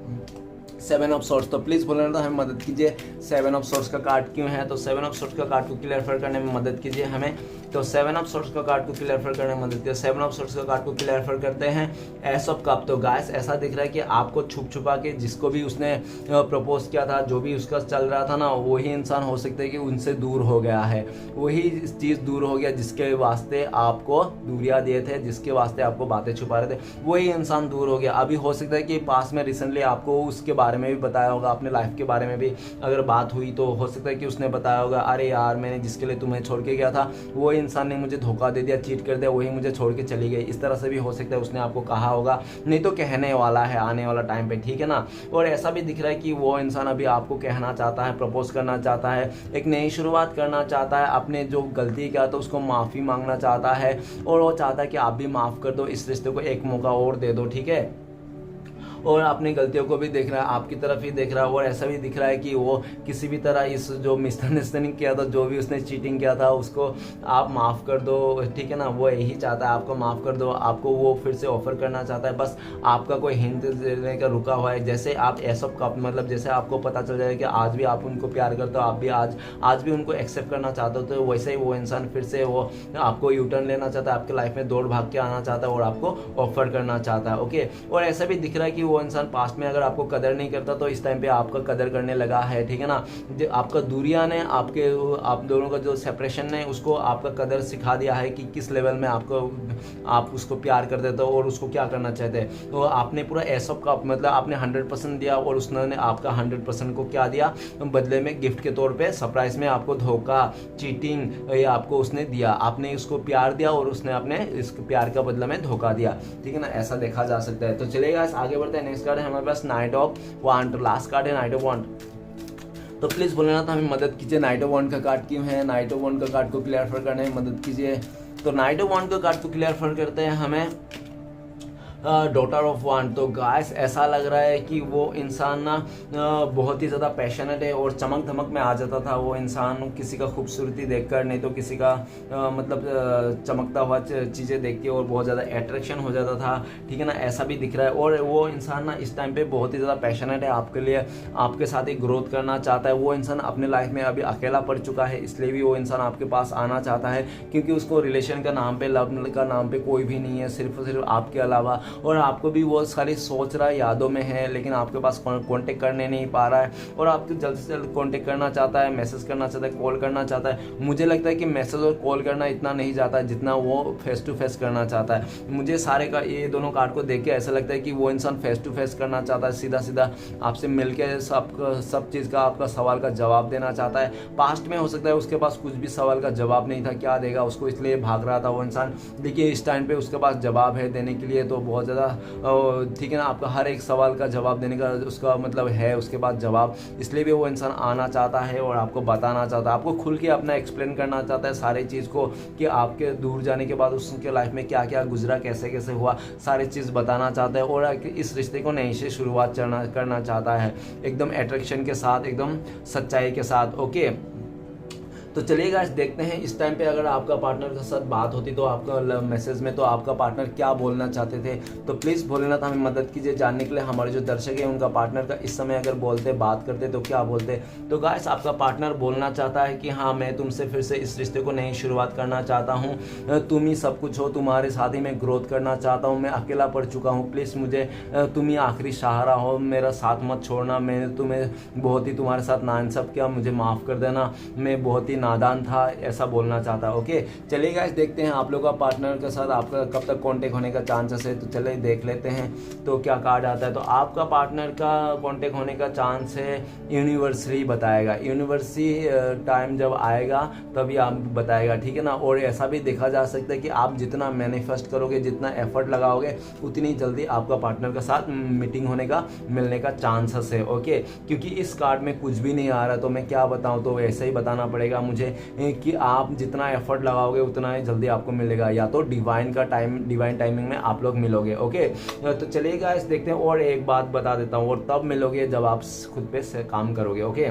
7 ऑफ सोर्ट्स। तो प्लीज़ बोलना था हमें मदद कीजिए 7 ऑफ सोर्ट्स का कार्ड क्यों है। तो 7 ऑफ सोर्ट्स का कार्ड को क्लियर करने में मदद कीजिए हमें। तो 7 ऑफ सोर्ट्स का कार्ड को क्लियर करने में मदद कीजिए। 7 ऑफ सोर्ट्स का कार्ड को क्लियर करते हैं एस ऑफ कप। तो गाइस ऐसा दिख रहा है कि आपको छुप छुपा के जिसको भी उसने प्रपोज किया था, जो भी उसका चल रहा था ना, वही इंसान हो सकता है कि उनसे दूर हो गया है, वही चीज़ दूर हो गया जिसके वास्ते आपको दूरियां दिए थे, जिसके वास्ते आपको बातें छुपा रहे थे, वही इंसान दूर हो गया। अभी हो सकता है कि पास में रिसेंटली आपको उसके बारे में भी बताया होगा, अपने लाइफ के बारे में भी अगर बात हुई तो हो सकता है कि उसने बताया होगा, अरे यार मैंने जिसके लिए तुम्हें छोड़ के गया था वो इंसान ने मुझे धोखा दे दिया, चीट कर दिया, वही मुझे छोड़ के चली गई। इस तरह से भी हो सकता है उसने आपको कहा होगा, नहीं तो कहने वाला है आने वाला टाइम पे, ठीक है ना। और ऐसा भी दिख रहा है कि वो इंसान अभी आपको कहना चाहता है, प्रपोज करना चाहता है, एक नई शुरुआत करना चाहता है, अपने जो गलती किया तो उसको माफ़ी मांगना चाहता है, और वो चाहता है कि आप भी माफ़ कर दो, इस रिश्ते को एक मौका और दे दो, ठीक है। और अपनी गलतियों को भी देख रहा है, आपकी तरफ ही देख रहा है। और ऐसा भी दिख रहा है कि वो किसी भी तरह इस जो मिसअंडरस्टैंडिंग किया था, जो भी उसने चीटिंग किया था, उसको आप माफ़ कर दो, ठीक है ना। वो यही चाहता है आपको माफ़ कर दो, आपको वो फिर से ऑफर करना चाहता है, बस आपका कोई हिंट देने का रुका हुआ है। जैसे आप ऐसा मतलब जैसे आपको पता चल जाएगा कि आज भी आप उनको प्यार करते हो, आप भी आज भी उनको एक्सेप्ट करना चाहते हो, तो वैसे ही वो इंसान फिर से वो आपको यू टर्न लेना चाहता है, आपके लाइफ में दौड़ भाग के आना चाहता है और आपको ऑफर करना चाहता है, ओके। और ऐसा भी दिख रहा है कि वो इंसान पास्ट में अगर आपको कदर नहीं करता तो इस टाइम पे आपका कदर करने लगा है, ठीक है ना। आपका दूरियां ने आप दोनों का जो सेपरेशन ने उसको आपका कदर सिखा दिया है कि किस लेवल में आप उसको प्यार करते थे और उसको क्या करना चाहते हैं। तो आपने पूरा ऐसा का मतलब आपने 100% दिया और उसने आपका 100% को क्या दिया बदले में, गिफ्ट के तौर पे सरप्राइज में आपको धोखा, चीटिंग ये आपको उसने दिया। आपने उसको प्यार दिया और उसने अपने इस प्यार का बदला में धोखा दिया, ठीक है ना। ऐसा देखा जा सकता है। तो चलेगा आगे बढ़ते हैं। नेक्स्ट कार्ड है हमारे पास नाइट ऑफ वांड। लास्ट कार्ड है नाइट ऑफ वांड। तो प्लीज बोलना था हमें मदद कीजिए नाइट ऑफ वांड का कार्ड क्यों है। नाइट ऑफ वांड का कार्ड को क्लियर करने में मदद कीजिए। तो नाइट ऑफ वांड का कार्ड को क्लियर करते हैं हमें डॉटर ऑफ वांड। तो गाइस ऐसा लग रहा है कि वो इंसान ना बहुत ही ज़्यादा पैशनेट है और चमक धमक में आ जाता था वो इंसान, किसी का खूबसूरती देखकर, नहीं तो किसी का मतलब चमकता हुआ चीज़ें देख के और बहुत ज़्यादा अट्रैक्शन हो जाता था, ठीक है ना। ऐसा भी दिख रहा है। और वो इंसान ना इस टाइम पे बहुत ही ज़्यादा पैशनेट है आपके लिए, आपके साथ ही ग्रोथ करना चाहता है। वो इंसान अपने लाइफ में अभी अकेला पड़ चुका है, इसलिए भी वो इंसान आपके पास आना चाहता है, क्योंकि उसको रिलेशन का नाम पे, लव का नाम पे कोई भी नहीं है सिर्फ आपके अलावा। और आपको भी वो सारी सोच रहा है, यादों में है, लेकिन आपके पास कांटेक्ट करने नहीं पा रहा है। और आपको जल्द से जल्द कांटेक्ट करना चाहता है, मैसेज करना चाहता है, कॉल करना चाहता है। मुझे लगता है कि मैसेज और कॉल करना इतना नहीं चाहता है जितना वो फेस टू फेस करना चाहता है। मुझे सारे का ये दोनों कार्ड को देख के ऐसा लगता है कि वो इंसान फेस टू फेस करना चाहता है, सीधा सीधा आपसे मिलकर सब चीज़ का, आपका सवाल का जवाब देना चाहता है। पास्ट में हो सकता है उसके पास कुछ भी सवाल का जवाब नहीं था, क्या देगा उसको, इसलिए भाग रहा था वो इंसान। देखिए इस टाइम पे उसके पास जवाब है देने के लिए, तो बहुत ज़्यादा ठीक है ना। आपका हर एक सवाल का जवाब देने का उसका मतलब है उसके पास जवाब, इसलिए भी वो इंसान आना चाहता है और आपको बताना चाहता है, आपको खुल के अपना एक्सप्लेन करना चाहता है सारी चीज़ को, कि आपके दूर जाने के बाद उसके लाइफ में क्या क्या गुजरा, कैसे कैसे हुआ, सारी चीज़ बताना चाहता है। और इस रिश्ते को नई से शुरुआत करना चाहता है, एकदम अट्रैक्शन के साथ, एकदम सच्चाई के साथ, ओके। तो चलिए गाइस देखते हैं इस टाइम पे अगर आपका पार्टनर के साथ बात होती तो आपका मैसेज में, तो आपका पार्टनर क्या बोलना चाहते थे। तो प्लीज़ बोलना था हमें मदद कीजिए जानने के लिए। हमारे जो दर्शक हैं उनका पार्टनर का इस समय अगर बोलते, बात करते तो क्या बोलते। तो गाइस आपका पार्टनर बोलना चाहता है कि हाँ मैं तुमसे फिर से इस रिश्ते को नई शुरुआत करना चाहता हूँ, तुम ही सब कुछ हो, तुम्हारे साथ ही मैं ग्रोथ करना चाहता हूँ, मैं अकेला पड़ चुका हूँ, प्लीज़ मुझे तुम ही आखिरी सहारा हो, मेरा साथ मत छोड़ना, मैंने तुम्हें बहुत ही तुम्हारे साथ नाइंसाफ़ किया, मुझे माफ़ कर देना, मैं बहुत ही नादान था, ऐसा बोलना चाहता है। ओके, चलिए गाइस देखते हैं आप लोग का पार्टनर के साथ आपका कब तक कांटेक्ट होने का चांसेस है। तो चलिए देख लेते हैं तो क्या कार्ड आता है। तो आपका पार्टनर का कांटेक्ट होने का चांस है यूनिवर्सरी बताएगा। यूनिवर्सरी टाइम जब आएगा तभी आप बताएगा, ठीक है ना। और ऐसा भी देखा जा सकता है कि आप जितना मैनिफेस्ट करोगे, जितना एफर्ट लगाओगे, उतनी जल्दी आपका पार्टनर के साथ मीटिंग होने का, मिलने का चांसेस है। ओके, क्योंकि इस कार्ड में कुछ भी नहीं आ रहा तो मैं क्या बताऊं, तो ऐसे ही बताना पड़ेगा मुझे कि आप जितना एफर्ट लगाओगे उतना ही जल्दी आपको मिलेगा, या तो डिवाइन टाइमिंग में आप लोग मिलोगे। ओके, तो चलिए गाइस देखते हैं। और एक बात बता देता हूँ, और तब मिलोगे जब आप खुद पे से काम करोगे। ओके,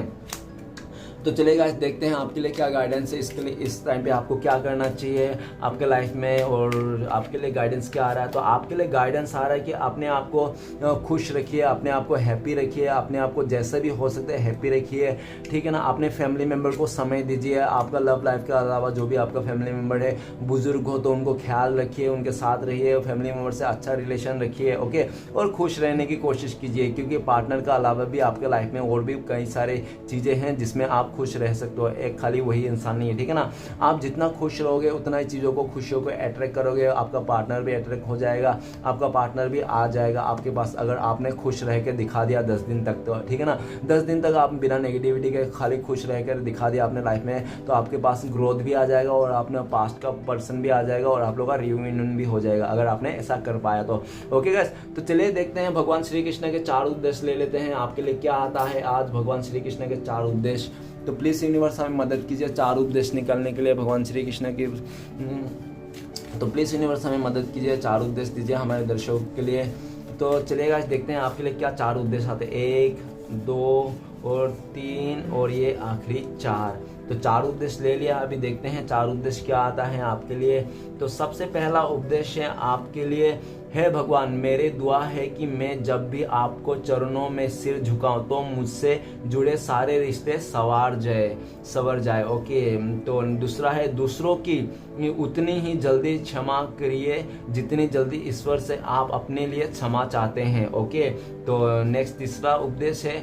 तो चलिए गाइस देखते हैं आपके लिए क्या गाइडेंस है, इसके लिए इस टाइम पे आपको क्या करना चाहिए आपके लाइफ में, और आपके लिए गाइडेंस क्या आ रहा है। तो आपके लिए गाइडेंस आ रहा है कि अपने आप को खुश रखिए, अपने आप को हैप्पी रखिए, अपने आप को जैसे भी हो सकता है हैप्पी रखिए, ठीक है ना। अपने फैमिली मेम्बर को समय दीजिए। आपका लव लाइफ के अलावा जो भी आपका फैमिली मेम्बर है, बुजुर्ग हो तो उनको ख्याल रखिए, उनके साथ रहिए, फैमिली मेम्बर से अच्छा रिलेशन रखिए। ओके, और खुश रहने की कोशिश कीजिए, क्योंकि पार्टनर का अलावा भी आपके लाइफ में और भी कई सारी चीज़ें हैं जिसमें आप खुश रह सकते हो। एक खाली वही इंसान नहीं है, ठीक है ना। आप जितना खुश रहोगे उतना ही चीज़ों को, खुशियों को अट्रैक्ट करोगे। आपका पार्टनर भी अट्रैक्ट हो जाएगा, आपका पार्टनर भी आ जाएगा आपके पास, अगर आपने खुश रह के दिखा दिया 10 दिन तक, तो ठीक है ना। 10 दिन तक आप बिना नेगेटिविटी के खाली खुश रह कर दिखा दिया अपने लाइफ में, तो आपके पास ग्रोथ भी आ जाएगा, और अपने पास्ट का पर्सन भी आ जाएगा, और आप लोग का रियूनियन भी हो जाएगा अगर आपने ऐसा कर पाया तो। ओके गाइस, तो चलिए देखते हैं भगवान श्री कृष्ण के 4 उद्देश्य ले लेते हैं आपके लिए क्या आता है आज भगवान श्री कृष्ण के 4 उद्देश्य। तो प्लीज़ यूनिवर्स हमें मदद कीजिए 4 उद्देश्य निकालने के लिए भगवान श्री कृष्ण की। तो प्लीज़ यूनिवर्स हमें मदद कीजिए, 4 उद्देश्य दीजिए हमारे दर्शकों के लिए। तो चलिएगा देखते हैं आपके लिए क्या 4 उद्देश्य आते हैं। 1, 2 और 3 और ये आखिरी 4। तो 4 उद्देश्य ले लिया। अभी देखते हैं 4 उद्देश्य क्या आता है आपके लिए। तो सबसे पहला उद्देश्य आपके लिए है, भगवान मेरी दुआ है कि मैं जब भी आपको चरणों में सिर झुकाऊं तो मुझसे जुड़े सारे रिश्ते संवर जाए। ओके, तो दूसरा है, दूसरों की उतनी ही जल्दी क्षमा करिए जितनी जल्दी ईश्वर से आप अपने लिए क्षमा चाहते हैं। ओके, तो नेक्स्ट तीसरा उपदेश है,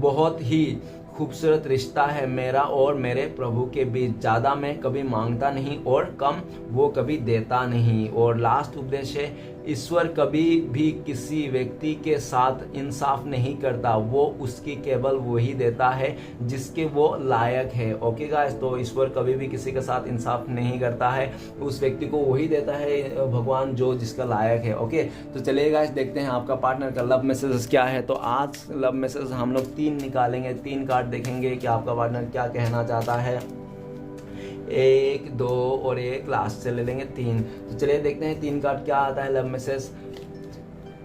बहुत ही खूबसूरत रिश्ता है मेरा और मेरे प्रभु के बीच, ज़्यादा मैं कभी मांगता नहीं और कम वो कभी देता नहीं। और लास्ट उपदेश है, ईश्वर कभी भी किसी व्यक्ति के साथ इंसाफ नहीं करता, वो उसकी केवल वही देता है जिसके वो लायक है। ओके गाइस, तो ईश्वर कभी भी किसी के साथ इंसाफ नहीं करता है, उस व्यक्ति को वही देता है भगवान जो जिसका लायक है। ओके, तो चलिए गाइस देखते हैं आपका पार्टनर का लव मैसेज क्या है। तो आज लव मैसेज हम लोग 3 निकालेंगे, 3 कार्ड देखेंगे कि आपका पार्टनर क्या कहना चाहता है। 1, 2 और 1 लास्ट से ले लेंगे 3। तो चलिए देखते हैं 3 कार्ड क्या आता है लव मैसेज।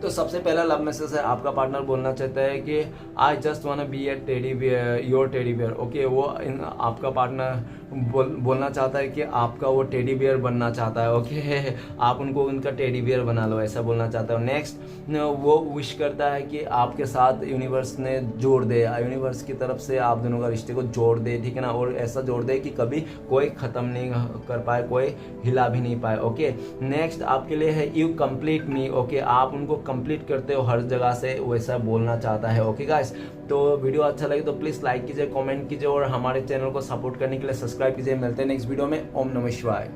तो सबसे पहला लव मैसेज है, आपका पार्टनर बोलना चाहता है कि I just want be A teddy bear, your teddy bear. Okay, वो आपका पार्टनर बोलना चाहता है कि आपका वो टेडी बियर बनना चाहता है। ओके, आप उनको उनका टेडी बियर बना लो, ऐसा बोलना चाहता है। नेक्स्ट, वो विश करता है कि आपके साथ यूनिवर्स ने जोड़ दे, यूनिवर्स की तरफ से आप दोनों का रिश्ते को जोड़ दे, ठीक है ना। और ऐसा जोड़ दे कि कभी कोई ख़त्म नहीं कर पाए, कोई हिला भी नहीं पाए। ओके, नेक्स्ट आपके लिए है, यू कंप्लीट मी। ओके, आप उनको कंप्लीट करते हो हर जगह से, वैसा बोलना चाहता है। ओके गाइस, तो वीडियो अच्छा लगे तो प्लीज़ लाइक कीजिए, कमेंट कीजिए और हमारे चैनल को सपोर्ट करने के लिए सब्सक्राइब कीजिए। मिलते हैं नेक्स्ट वीडियो में। ओम नमः शिवाय।